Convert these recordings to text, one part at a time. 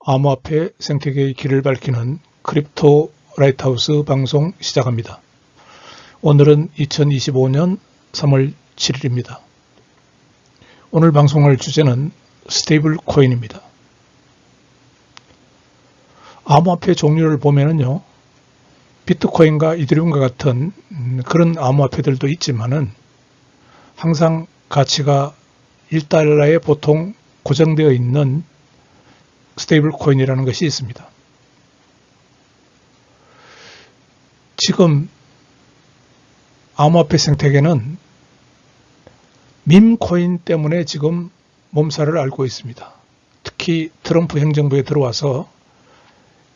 암호화폐 생태계의 길을 밝히는 크립토 라이트하우스 방송 시작합니다. 오늘은 2025년 3월 7일입니다. 오늘 방송할 주제는 스테이블 코인입니다. 암호화폐 종류를 보면은요, 비트코인과 이더리움과 같은 그런 암호화폐들도 있지만은 항상 가치가 1달러에 보통 고정되어 있는 스테이블 코인이라는 것이 있습니다. 지금 암호화폐 생태계는 밈코인 때문에 지금 몸살을 앓고 있습니다. 특히 트럼프 행정부에 들어와서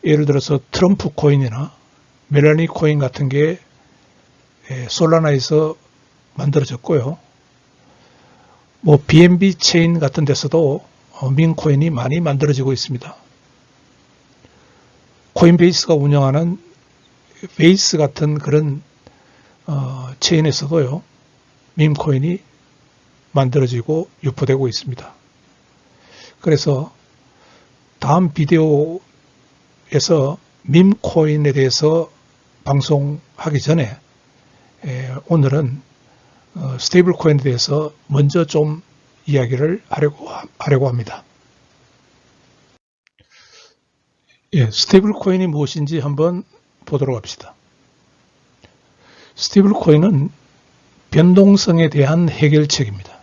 예를 들어서 트럼프 코인이나 멜라니 코인 같은 게 솔라나에서 만들어졌고요. BNB 체인 같은 데서도 밈코인이 많이 만들어지고 있습니다. 코인베이스가 운영하는 베이스 같은 그런 체인에서도요, 밈코인이 만들어지고 유포되고 있습니다. 그래서 다음 비디오에서 밈코인에 대해서 방송하기 전에 오늘은 스테이블 코인에 대해서 먼저 좀 이야기를 하려고 합니다. 스테이블 코인이 무엇인지 한번 보도록 합시다. 스테이블 코인은 변동성에 대한 해결책입니다.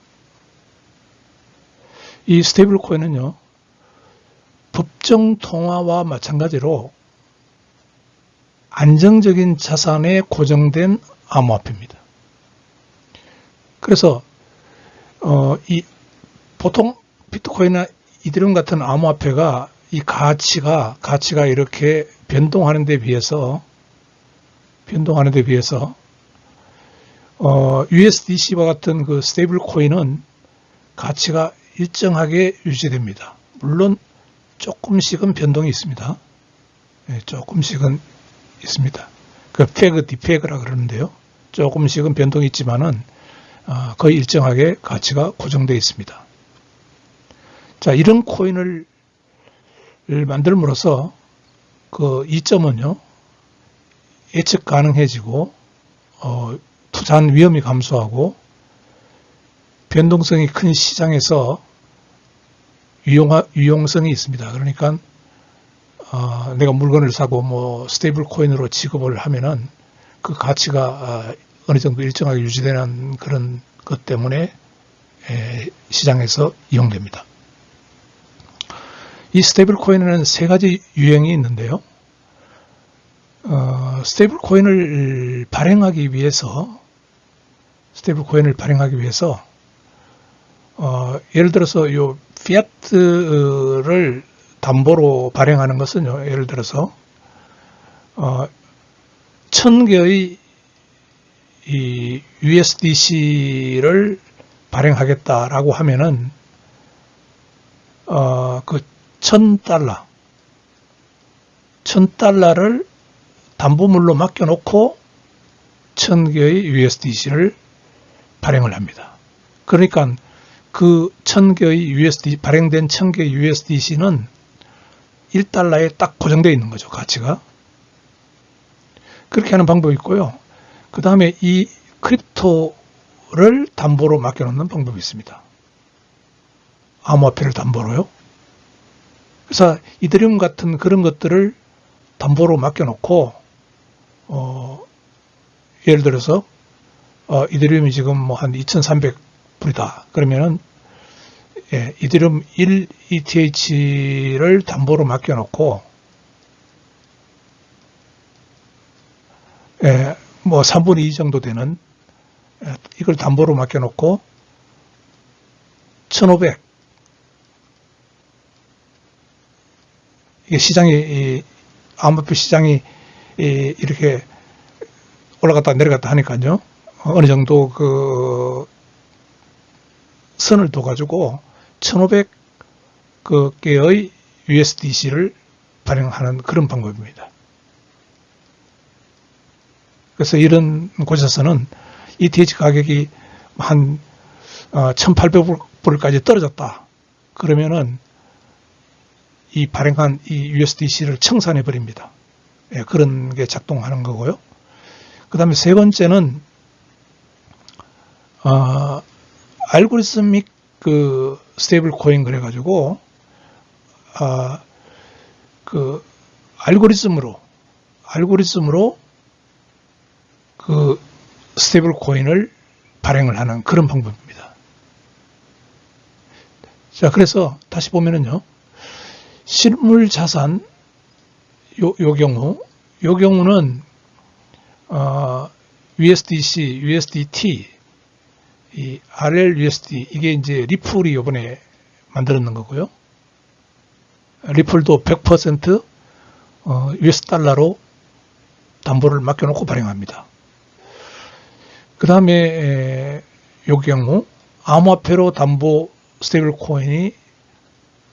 이 스테이블 코인은요, 법정 통화와 마찬가지로 안정적인 자산에 고정된 암호화폐입니다. 그래서 보통 비트코인이나 이더리움 같은 암호화폐가 이 가치가 이렇게 변동하는 데 비해서 USDC와 같은 그 스테이블 코인은 가치가 일정하게 유지됩니다. 물론 조금씩은 변동이 있습니다. 조금씩은 있습니다. 그 페그, 디페그라 그러는데요. 조금씩은 변동이 있지만은 거의 일정하게 가치가 고정되어 있습니다. 자, 이런 코인을 만들므로써 그 이점은요, 예측 가능해지고 투자한 위험이 감소하고 변동성이 큰 시장에서 유용성이 있습니다. 그러니까 내가 물건을 사고 스테이블 코인으로 지급을 하면은 그 가치가 어느 정도 일정하게 유지되는 그런 것 때문에 시장에서 이용됩니다. 이 스테이블 코인에는 세 가지 유형이 있는데요. 스테이블 코인을 발행하기 위해서 예를 들어서 요 피아트를 담보로 발행하는 것은요, 예를 들어서 1000개의 이 USDC를 발행하겠다라고 하면은 그 1000달러를 담보물로 맡겨놓고 1000개의 USDC를 발행을 합니다. 그러니까 그 1000개의 발행된 1000개의 USDC는 1달러에 딱 고정되어 있는 거죠, 가치가. 그렇게 하는 방법이 있고요. 그 다음에 이 크립토를 담보로 맡겨놓는 방법이 있습니다. 암호화폐를 담보로요. 그래서 이더리움 같은 그런 것들을 담보로 맡겨놓고 예를 들어서 이더리움이 지금 한 2,300불이다. 그러면은 이더리움 1 ETH를 담보로 맡겨놓고 3분의 2 정도 되는 이걸 담보로 맡겨놓고 1,500 이게 시장이 암호화폐 시장이 이렇게 올라갔다 내려갔다 하니까요, 어느 정도 그 선을 둬가지고 1,500개의 USDC를 발행하는 그런 방법입니다. 그래서 이런 곳에서는 ETH 가격이 한 1,800불까지 떨어졌다. 그러면은 이 발행한 이 USDC를 청산해 버립니다. 예, 그런 게 작동하는 거고요. 그 다음에 세 번째는 알고리스믹 그 스테이블 코인 그래가지고 그 알고리즘으로 그 스테이블 코인을 발행을 하는 그런 방법입니다. 자, 그래서 다시 보면은요, 실물 자산 요 경우는 USDC, USDT, 이 RLUSD 이게 이제 리플이 이번에 만들었는 거고요. 리플도 100% US 달러로 담보를 맡겨놓고 발행합니다. 그 다음에 요 경우 암호화폐로 담보 스테이블 코인이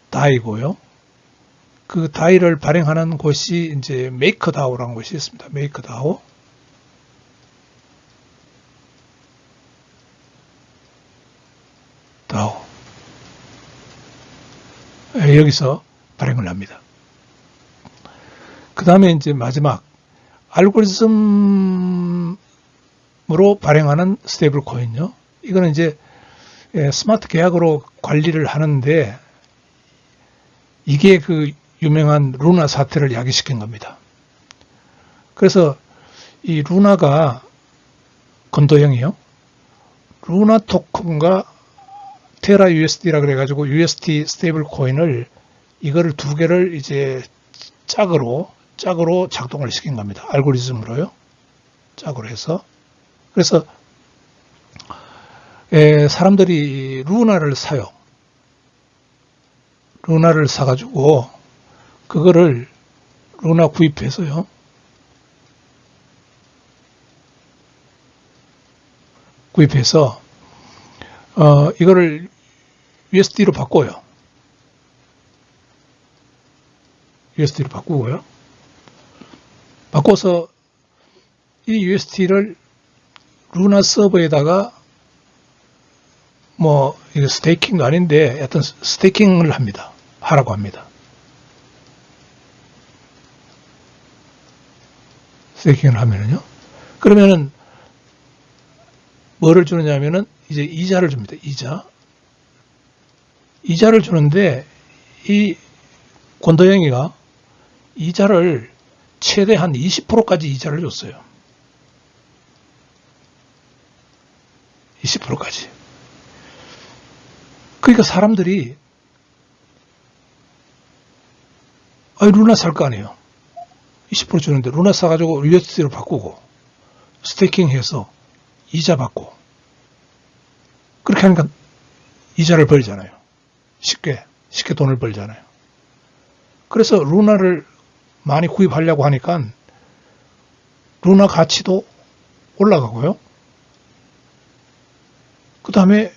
다이고요. 그 다이를 발행하는 곳이 이제 메이커다오라는 곳이 있습니다. 메이커다오. 여기서 발행을 합니다. 그 다음에 이제 마지막 알고리즘으로 발행하는 스테이블 코인요. 이거는 이제 스마트 계약으로 관리를 하는데 이게 그 유명한 루나 사태를 야기시킨 겁니다. 그래서 이 루나가 건도형이요. 루나 토큰과 테라 USD라 그래가지고 USD 스테이블 코인을 이거를 두 개를 이제 짝으로 작동을 시킨 겁니다. 알고리즘으로요. 짝으로 해서. 그래서 사람들이 루나를 사요. 루나를 사가지고 그거를 루나 구입해서요. 구입해서 이거를 USD로 바꿔요. USD로 바꾸고요. 바꿔서 이 USD를 루나 서버에다가 뭐 이거 스테이킹도 아닌데 하여튼 스테이킹을 합니다. 하라고 합니다. 스테이킹을 하면은요. 그러면은 뭐를 주느냐면은 이제 이자를 줍니다. 이자를 주는데 이 권도영이가 이자를 최대 한 20%까지 이자를 줬어요. 20%까지. 그러니까 사람들이 루나 살 거 아니에요. 20% 주는데 루나 사가지고 USD로 바꾸고 스테이킹해서 이자 받고 그렇게 하니까 이자를 벌잖아요. 쉽게 돈을 벌잖아요. 그래서 루나를 많이 구입하려고 하니까 루나 가치도 올라가고요. 그 다음에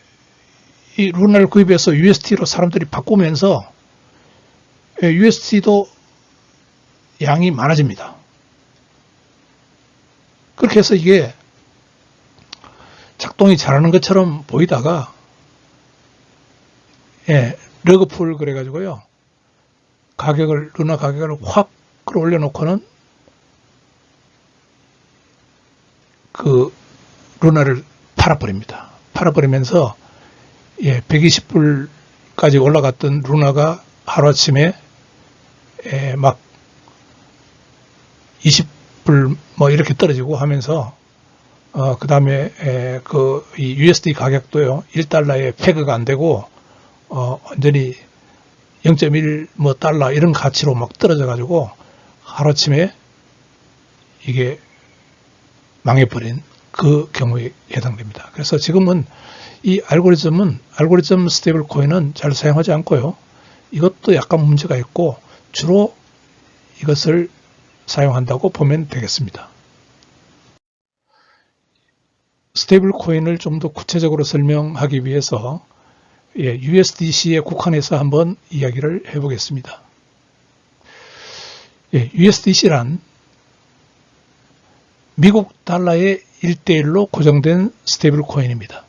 이 루나를 구입해서 USD로 사람들이 바꾸면서 USD도 양이 많아집니다. 그렇게 해서 이게 작동이 잘하는 것처럼 보이다가 러그풀 그래가지고요. 루나 가격을 확 끌어올려 놓고는 그 루나를 팔아버립니다. 팔아버리면서 120불까지 올라갔던 루나가 하루아침에 막 20불 뭐 이렇게 떨어지고 하면서 그 다음에 이 USD 가격도요 1달러에 페그가 안 되고 완전히 0.1 뭐 달러 이런 가치로 막 떨어져 가지고 하루아침에 이게 망해버린 그 경우에 해당됩니다. 그래서 지금은 이 알고리즘 스테이블 코인은 잘 사용하지 않고요. 이것도 약간 문제가 있고 주로 이것을 사용한다고 보면 되겠습니다. 스테이블 코인을 좀 더 구체적으로 설명하기 위해서 USDC에 국한해서 한번 이야기를 해보겠습니다. USDC란 미국 달러의 1대1로 고정된 스테이블 코인입니다.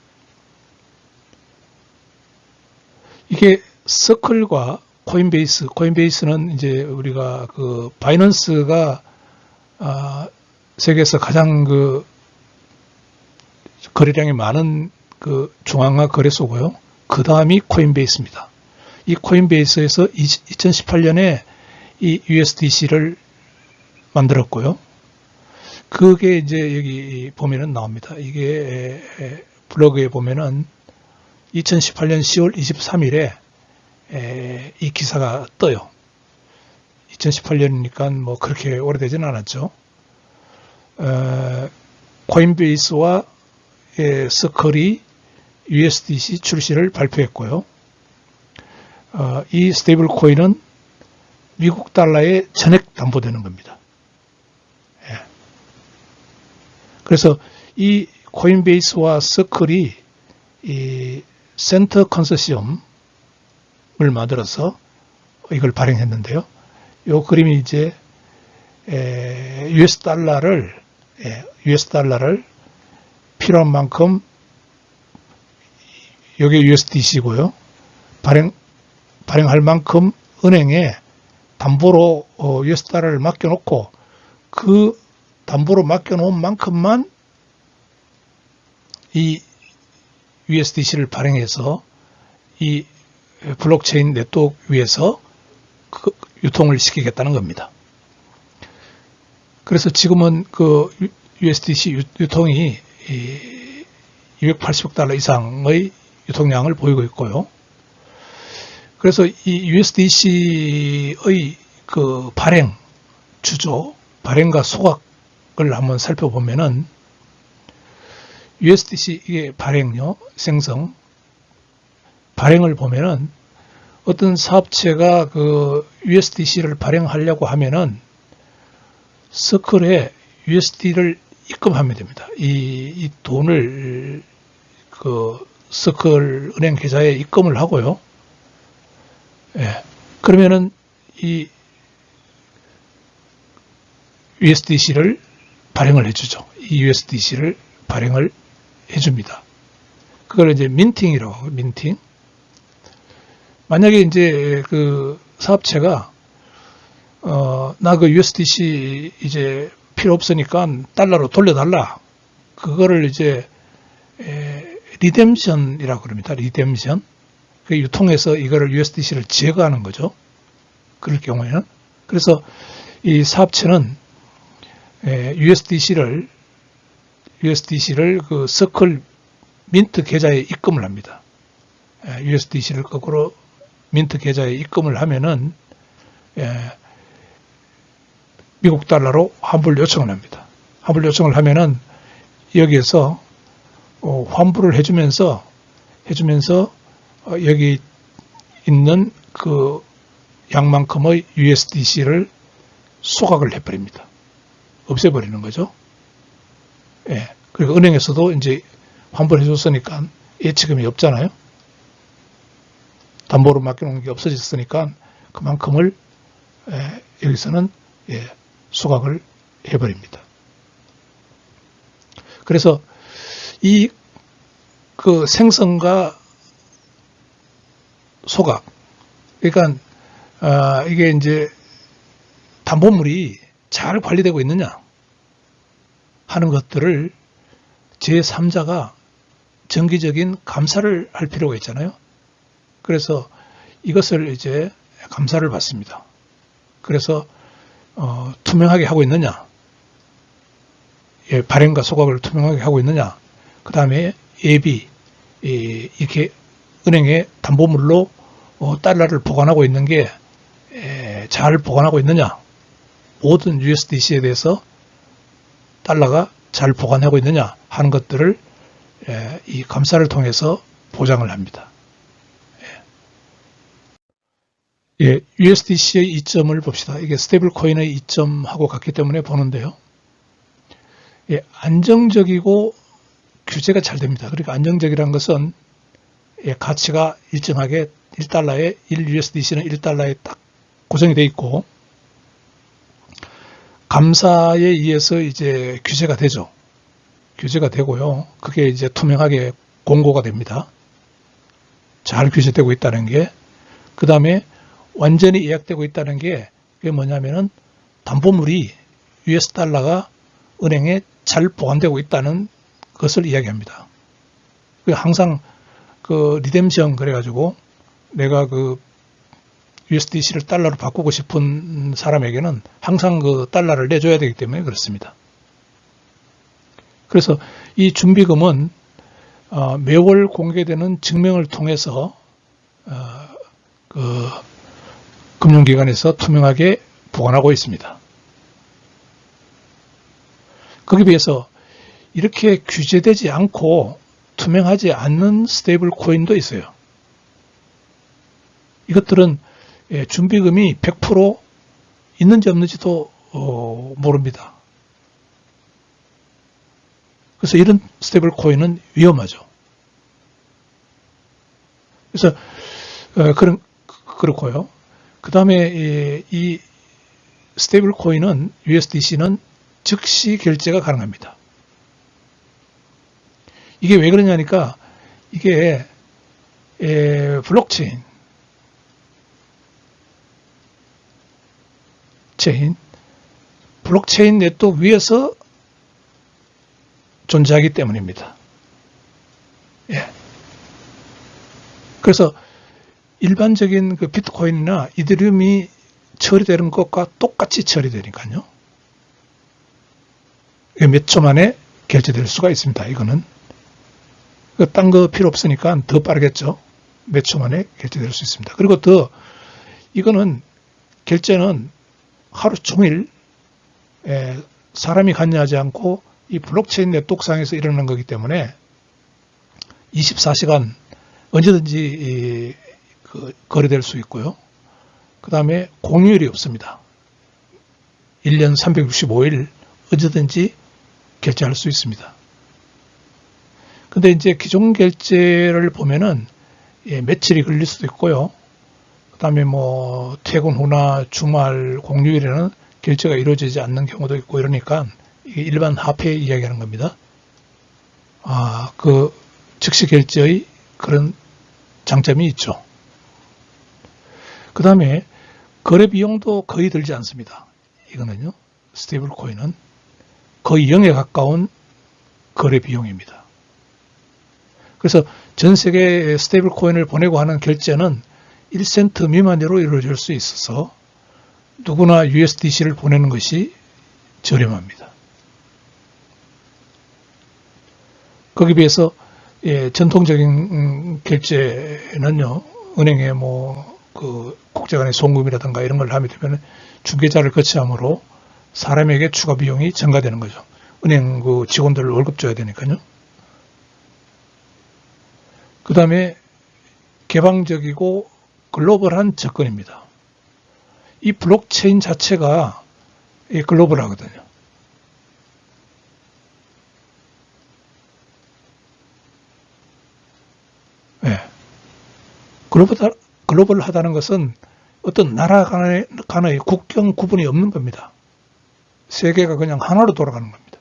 이게 서클과 코인베이스는 이제 우리가 그 바이낸스가 세계에서 가장 그 거래량이 많은 그 중앙화 거래소고요. 그 다음이 코인베이스입니다. 이 코인베이스에서 2018년에 이 USDC를 만들었고요. 그게 이제 여기 보면은 나옵니다. 이게 블로그에 보면은 2018년 10월 23일에 이 기사가 떠요. 2018년이니까 뭐 그렇게 오래되지는 않았죠. 코인베이스와 서클이 USDC 출시를 발표했고요. 이 스테이블 코인은 미국 달러에 전액 담보되는 겁니다. 그래서 이 코인베이스와 서클이 이 센터 컨소시엄을 만들어서 이걸 발행했는데요. 이 그림이 이제 US 달러를 필요한 만큼, 여기 USDC고요. 발행할 만큼 은행에 담보로 US 달러를 맡겨놓고 그 담보로 맡겨놓은 만큼만 이 USDC를 발행해서 이 블록체인 네트워크 위에서 그 유통을 시키겠다는 겁니다. 그래서 지금은 그 USDC 유통이 280억 달러 이상의 유통량을 보이고 있고요. 그래서 이 USDC의 그 발행 주조, 발행과 소각을 한번 살펴보면은 USDC 이게 발행요, 생성, 발행을 보면은 어떤 사업체가 그 USDC를 발행하려고 하면은 서클에 USD를 입금하면 됩니다. 이 돈을 그 서클 은행 계좌에 입금을 하고요. 그러면은 이 USDC를 발행을 해주죠. 이 USDC를 발행을 해줍니다. 그걸 이제 민팅이라고 하고, 민팅. 만약에 이제 그 사업체가 나 그 USDC 이제 필요 없으니까 달러로 돌려달라. 그거를 이제 리뎀션이라고 그럽니다. 리뎀션. 그 유통해서 이거를 USDC를 제거하는 거죠. 그럴 경우에는. 그래서 이 사업체는 USDC를 그 서클 민트 계좌에 입금을 합니다. USDC를 거꾸로 민트 계좌에 입금을 하면은 미국 달러로 환불 요청을 합니다. 환불 요청을 하면은 여기에서 환불을 해주면서 여기 있는 그 양만큼의 USDC를 소각을 해버립니다. 없애버리는 거죠. 그리고 은행에서도 이제 환불해줬으니까 예치금이 없잖아요. 담보로 맡겨놓은 게 없어졌으니까 그만큼을 여기서는 소각을 해버립니다. 그래서 이 그 생성과 소각, 그러니까 이게 이제 담보물이 잘 관리되고 있느냐 하는 것들을 제3자가 정기적인 감사를 할 필요가 있잖아요. 그래서 이것을 이제 감사를 받습니다. 그래서 투명하게 하고 있느냐, 발행과 소각을 투명하게 하고 있느냐, 그 다음에 예비, 이렇게 은행에 담보물로 달러를 보관하고 있는 게 잘 보관하고 있느냐, 모든 USDC에 대해서 달러가 잘 보관하고 있느냐 하는 것들을 이 감사를 통해서 보장을 합니다. USDC의 이점을 봅시다. 이게 스테이블 코인의 이점하고 같기 때문에 보는데요. 안정적이고 규제가 잘 됩니다. 그러니까 안정적이라는 것은 가치가 일정하게 1달러에 1USDC는 1달러에 딱 고정이 되어 있고, 감사에 의해서 이제 규제가 되죠. 규제가 되고요. 그게 이제 투명하게 공고가 됩니다. 잘 규제되고 있다는 게. 그 다음에 완전히 예약되고 있다는 게 그게 뭐냐면은 담보물이 US 달러가 은행에 잘 보관되고 있다는 것을 이야기합니다. 항상 그 리뎀션 그래가지고 내가 그 USDC를 달러로 바꾸고 싶은 사람에게는 항상 그 달러를 내줘야 되기 때문에 그렇습니다. 그래서 이 준비금은 매월 공개되는 증명을 통해서 그 금융기관에서 투명하게 보관하고 있습니다. 거기에 비해서 이렇게 규제되지 않고 투명하지 않는 스테이블 코인도 있어요. 이것들은 준비금이 100% 있는지 없는지도 모릅니다. 그래서 이런 스테이블 코인은 위험하죠. 그래서 그렇고요. 그 다음에 이 스테이블 코인은 USDC는 즉시 결제가 가능합니다. 이게 왜 그러냐니까 이게 블록체인 네트워크 위에서 존재하기 때문입니다. 예. 그래서 일반적인 그 비트코인이나 이더리움이 처리되는 것과 똑같이 처리되니까요. 몇 초 만에 결제될 수가 있습니다. 이거는 딴 거 필요 없으니까 더 빠르겠죠. 몇 초 만에 결제될 수 있습니다. 그리고 이거는 결제는 하루 종일 사람이 관여하지 않고 이 블록체인 네트워크상에서 일어나는 거기 때문에 24시간 언제든지 거래될 수 있고요. 그 다음에 공휴일이 없습니다. 1년 365일 언제든지 결제할 수 있습니다. 근데 이제 기존 결제를 보면은 며칠이 걸릴 수도 있고요. 그 다음에 뭐 퇴근 후나 주말 공휴일에는 결제가 이루어지지 않는 경우도 있고 이러니까 이게 일반 화폐 이야기하는 겁니다. 그 즉시 결제의 그런 장점이 있죠. 그 다음에 거래 비용도 거의 들지 않습니다. 이거는요, 스테이블 코인은 거의 0에 가까운 거래 비용입니다. 그래서 전 세계 스테이블 코인을 보내고 하는 결제는 1센트 미만으로 이루어질 수 있어서 누구나 USDC를 보내는 것이 저렴합니다. 거기에 비해서 전통적인 결제는요, 은행에 국제간의 송금이라든가 이런 걸 하게 되면 중개자를 거치함으로 사람에게 추가 비용이 증가되는 거죠. 은행 직원들 월급 줘야 되니까요. 그 다음에 개방적이고 글로벌한 접근입니다. 이 블록체인 자체가 글로벌하거든요. 네. 글로벌하다는 것은 어떤 나라 간의 국경 구분이 없는 겁니다. 세계가 그냥 하나로 돌아가는 겁니다.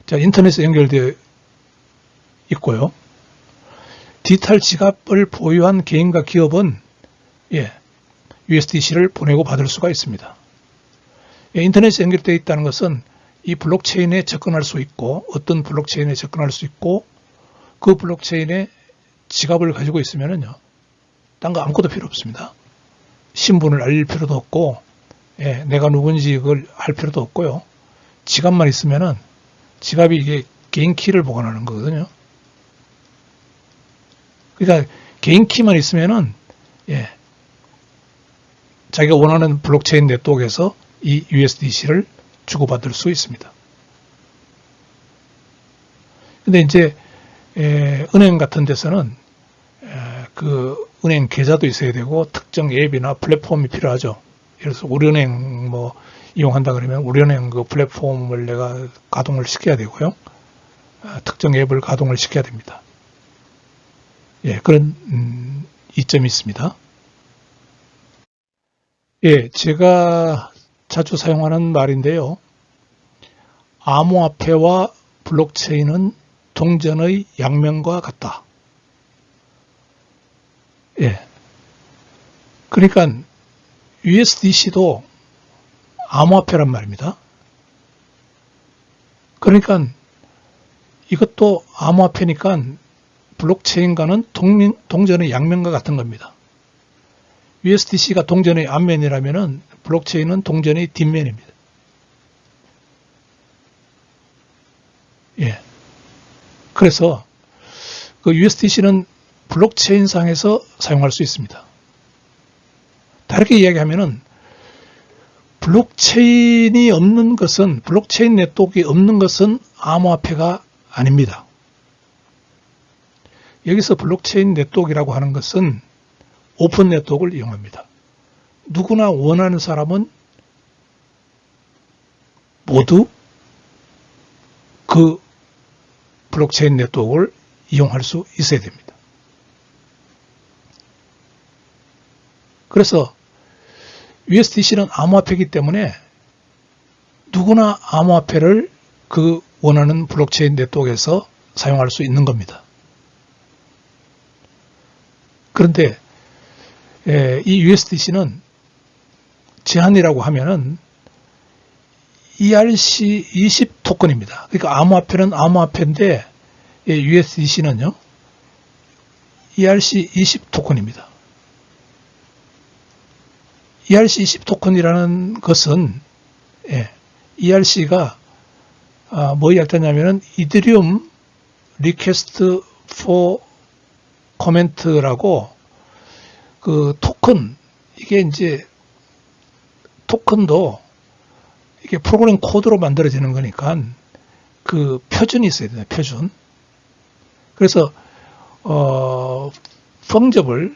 자, 인터넷에 연결되어 있고요. 디지털 지갑을 보유한 개인과 기업은 USDC를 보내고 받을 수가 있습니다. 인터넷에 연결되어 있다는 것은 이 블록체인에 접근할 수 있고 어떤 블록체인에 접근할 수 있고 그 블록체인에 지갑을 가지고 있으면은요, 딴 거 아무것도 필요 없습니다. 신분을 알릴 필요도 없고, 내가 누군지 그걸 할 필요도 없고요. 지갑만 있으면은 지갑이 이게 개인 키를 보관하는 거거든요. 그러니까 개인 키만 있으면은 자기가 원하는 블록체인 네트워크에서 이 USDC를 주고받을 수 있습니다. 근데 이제 은행 같은 데서는 그 은행 계좌도 있어야 되고 특정 앱이나 플랫폼이 필요하죠. 예를 들어서 우리은행 이용한다 그러면 우리은행 그 플랫폼을 내가 가동을 시켜야 되고요. 특정 앱을 가동을 시켜야 됩니다. 그런 이점이 있습니다. 제가 자주 사용하는 말인데요. 암호화폐와 블록체인은 동전의 양면과 같다. 예. 그러니까 USDC도 암호화폐란 말입니다. 그러니까 이것도 암호화폐니까 블록체인과는 동전의 양면과 같은 겁니다. USDC가 동전의 앞면이라면 블록체인은 동전의 뒷면입니다. 예. 그래서 그 USDC는 블록체인상에서 사용할 수 있습니다. 다르게 이야기하면은 블록체인이 없는 것은, 블록체인 네트워크가 없는 것은 암호화폐가 아닙니다. 여기서 블록체인 네트워크라고 하는 것은 오픈 네트워크를 이용합니다. 누구나 원하는 사람은 모두 그 블록체인 네트워크를 이용할 수 있어야 됩니다. 그래서 USDC는 암호화폐이기 때문에 누구나 암호화폐를 그 원하는 블록체인 네트워크에서 사용할 수 있는 겁니다. 그런데 이 USDC는 제한이라고 하면은 ERC20 토큰입니다. 그러니까 암호화폐는 암호화폐인데 USDC는요 ERC20 토큰입니다. ERC20 토큰이라는 것은 ERC가 뭐 이야기하냐면은 이더리움 리퀘스트 포 코멘트라고 그 토큰, 이게 이제 토큰도 이게 프로그램 코드로 만들어지는 거니까 그 표준이 있어야 돼요. 표준. 그래서 펑저블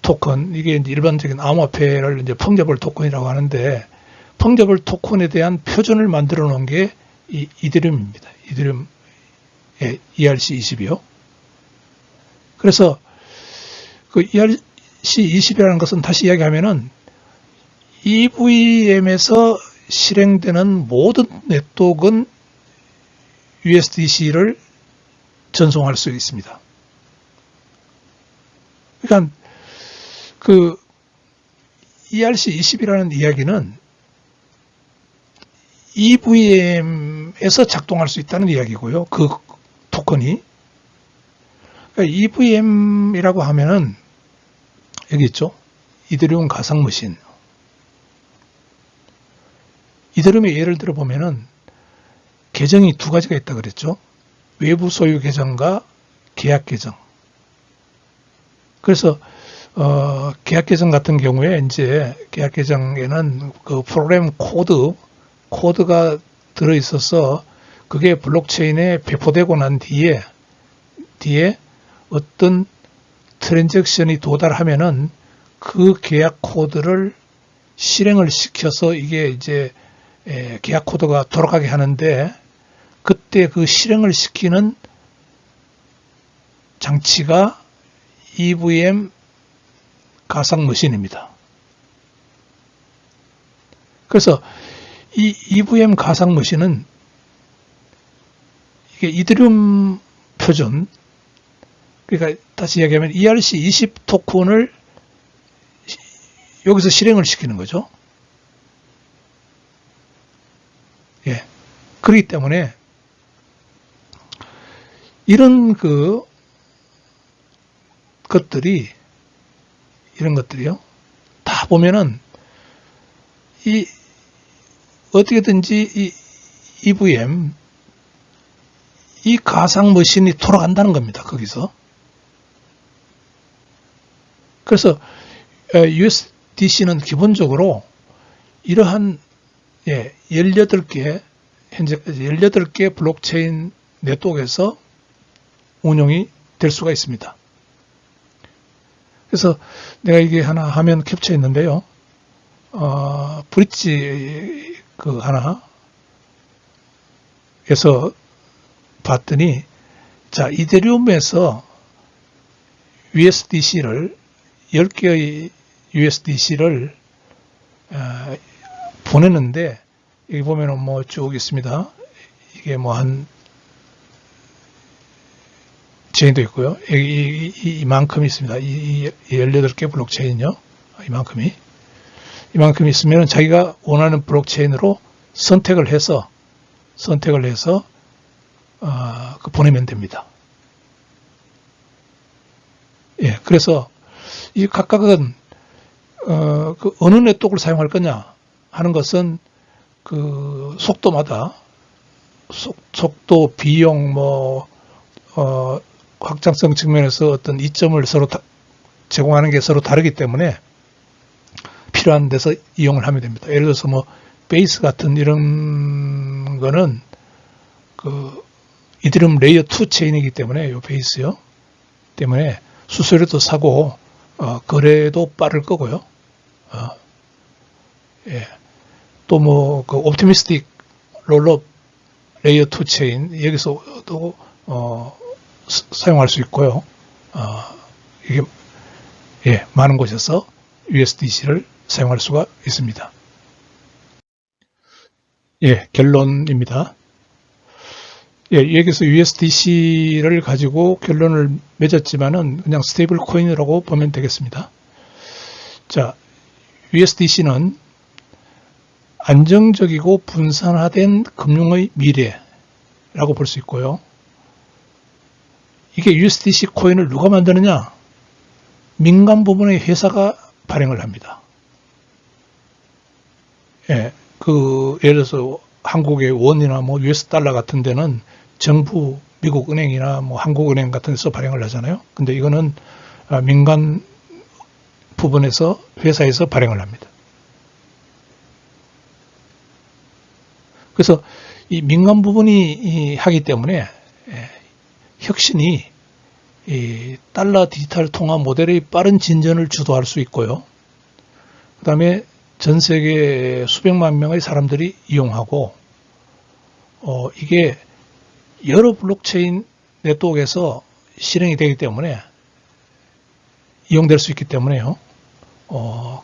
토큰, 이게 이제 일반적인 암호화폐를 이제 펑저블 토큰이라고 하는데, 펑저블 토큰에 대한 표준을 만들어 놓은 게 이 이더리움입니다. 이더리움 ERC20이요. 그래서 그 ERC20이라는 것은 다시 이야기하면은 EVM에서 실행되는 모든 네트워크는 USDC를 전송할 수 있습니다. 그러니까 그 ERC20이라는 이야기는 EVM에서 작동할 수 있다는 이야기고요. 그 토큰이. 그러니까 EVM이라고 하면은 여기 있죠. 이더리움 가상 머신. 이더리움의 예를 들어 보면은 계정이 두 가지가 있다 그랬죠. 외부 소유 계정과 계약 계정. 그래서 계약 계정 같은 경우에 이제 계약 계정에는 그 프로그램 코드가 들어 있어서 그게 블록체인에 배포되고 난 뒤에 어떤 트랜잭션이 도달하면은 그 계약 코드를 실행을 시켜서 이게 이제 계약 코드가 돌아가게 하는데, 그때 그 실행을 시키는 장치가 EVM 가상 머신입니다. 그래서 이 EVM 가상 머신은 이게 이더리움 표준, 그러니까 다시 이야기하면 ERC20 토큰을 여기서 실행을 시키는 거죠. 예. 그렇기 때문에 이런 이런 것들이요. 다 보면은 어떻게든지 이 EVM, 이 가상 머신이 돌아간다는 겁니다. 거기서. 그래서 USDC는 기본적으로 이러한 18개, 현재까지 18개 블록체인 네트워크에서 운용이 될 수가 있습니다. 그래서 내가 이게 하나 화면 캡처 했는데요. 브릿지 하나에서 봤더니, 자, 이더리움에서 USDC를 10개의 USDC를 보내는데, 여기 보면은 뭐 쭉 있습니다. 이게 뭐 한 체인도 있고요. 이만큼 있습니다. 이 18개 블록체인이요. 이만큼 있으면 자기가 원하는 블록체인으로 선택을 해서 보내면 됩니다. 예, 그래서 이 각각은 그 어느 네트워크를 사용할 거냐 하는 것은 그 속도마다 속도, 비용, 확장성 측면에서 어떤 이점을 서로 제공하는 게 서로 다르기 때문에 필요한 데서 이용을 하면 됩니다. 예를 들어서 베이스 같은 이런 거는 그 이더리움 레이어 2 체인이기 때문에 요 베이스요. 때문에 수수료도 사고 거래도 빠를 거고요. 예. 또 그 옵티미스틱 롤업 레이어 2 체인 여기서도 사용할 수 있고요. 이게 많은 곳에서 USDC를 사용할 수가 있습니다. 예, 결론입니다. 예, 여기서 USDC를 가지고 결론을 맺었지만은 그냥 스테이블 코인이라고 보면 되겠습니다. 자, USDC는 안정적이고 분산화된 금융의 미래라고 볼 수 있고요. 이게 USDC 코인을 누가 만드느냐? 민간 부분의 회사가 발행을 합니다. 예, 예를 들어서 한국의 원이나 US 달러 같은 데는 정부, 미국 은행이나 한국은행 같은 데서 발행을 하잖아요. 근데 이거는 민간 부분에서 회사에서 발행을 합니다. 그래서 이 민간 부분이 하기 때문에 혁신이 이 달러 디지털 통화 모델의 빠른 진전을 주도할 수 있고요. 그 다음에 전 세계 수백만 명의 사람들이 이용하고 이게 여러 블록체인 네트워크에서 실행이 되기 때문에 이용될 수 있기 때문에요.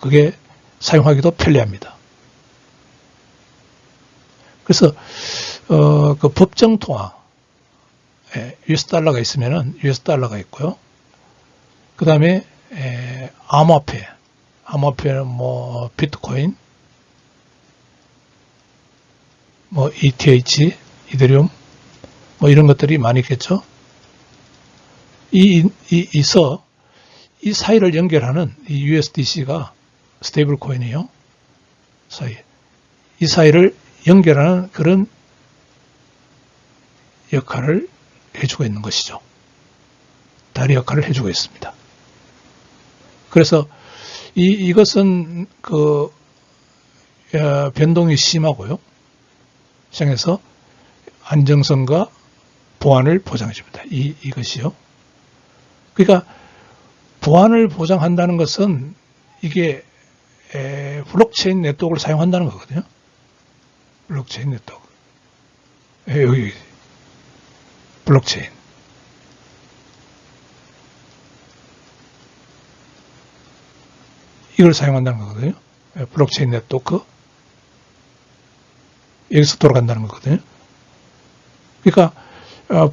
그게 사용하기도 편리합니다. 그래서 그 법정 통화 US 달러가 있으면은 US 달러가 있고요. 그 다음에 암호화폐는 비트코인, ETH, 이더리움, 이런 것들이 많이 있겠죠. 이 사이를 연결하는 이 USDC가 스테이블 코인이에요. 이 사이를 연결하는 그런 역할을 해주고 있는 것이죠. 다리 역할을 해주고 있습니다. 그래서 이것은 변동이 심하고요. 시장에서 안정성과 보안을 보장해 줍니다. 이것이요. 그러니까 보안을 보장한다는 것은 이게 블록체인 네트워크를 사용한다는 거거든요. 블록체인 네트워크. 여기 블록체인. 이걸 사용한다는 거거든요. 블록체인 네트워크. 여기서 돌아간다는 거거든요. 그러니까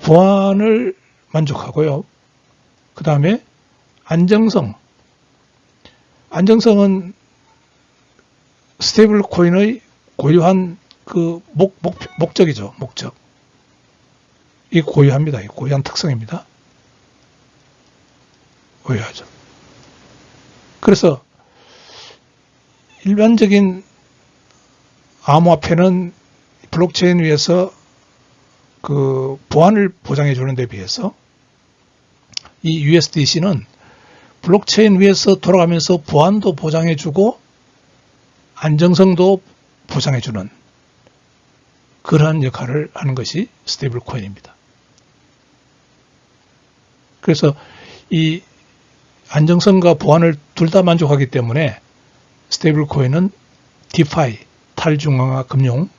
보안을 만족하고요. 그 다음에 안정성은 스테이블 코인의 고유한 그 목적이죠. 목적. 이 고유합니다. 이 고유한 특성입니다. 고유하죠. 그래서 일반적인 암호화폐는 블록체인 위에서 그 보안을 보장해 주는 데 비해서 이 USDC는 블록체인 위에서 돌아가면서 보안도 보장해 주고 안정성도 보장해 주는 그러한 역할을 하는 것이 스테이블 코인입니다. 그래서 이 안정성과 보안을 둘 다 만족하기 때문에 스테이블 코인은 디파이, 탈중앙화 금융,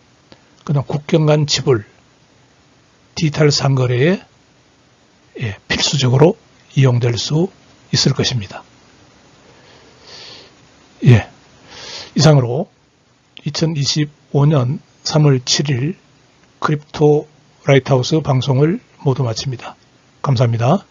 그다음 국경 간 지불, 디지털 상거래에 필수적으로 이용될 수 있을 것입니다. 예, 이상으로 2025년 3월 7일 크립토 라이트하우스 방송을 모두 마칩니다. 감사합니다. 감사합니다.